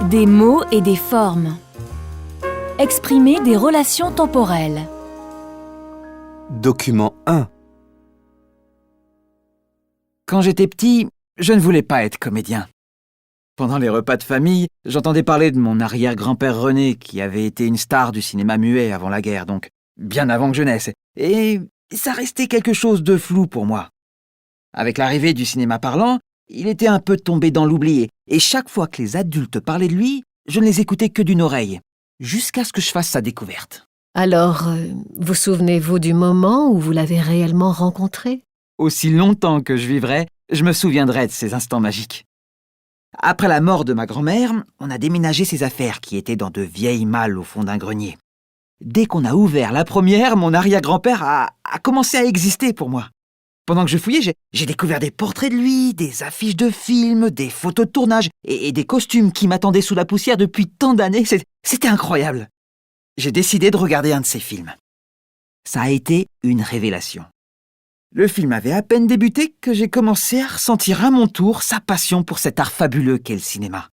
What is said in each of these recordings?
Des mots et des formes. Exprimer des relations temporelles. Document 1. Quand j'étais petit, je ne voulais pas être comédien. Pendant les repas de famille, j'entendais parler de mon arrière-grand-père René, qui avait été une star du cinéma muet avant la guerre, donc bien avant que je naisse. Et ça restait quelque chose de flou pour moi. Avec l'arrivée du cinéma parlant, il était un peu tombé dans l'oubli, et chaque fois que les adultes parlaient de lui, je ne les écoutais que d'une oreille, jusqu'à ce que je fasse sa découverte. Alors, vous souvenez-vous du moment où vous l'avez réellement rencontré? Aussi longtemps que je vivrai, je me souviendrai de ces instants magiques. Après la mort de ma grand-mère, on a déménagé ses affaires qui étaient dans de vieilles malles au fond d'un grenier. Dès qu'on a ouvert la première, mon arrière-grand-père a commencé à exister pour moi. Pendant que je fouillais, j'ai découvert des portraits de lui, des affiches de films, des photos de tournage et des costumes qui m'attendaient sous la poussière depuis tant d'années. C'était incroyable. J'ai décidé de regarder un de ces films. Ça a été une révélation. Le film avait à peine débuté que j'ai commencé à ressentir à mon tour sa passion pour cet art fabuleux qu'est le cinéma.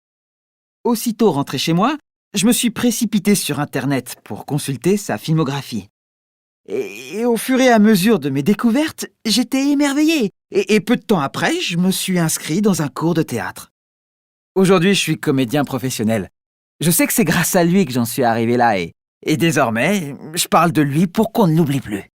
Aussitôt rentré chez moi, je me suis précipité sur Internet pour consulter sa filmographie. Et au fur et à mesure de mes découvertes, j'étais émerveillé. Et peu de temps après, je me suis inscrit dans un cours de théâtre. Aujourd'hui, je suis comédien professionnel. Je sais que c'est grâce à lui que j'en suis arrivé là et désormais, je parle de lui pour qu'on ne l'oublie plus.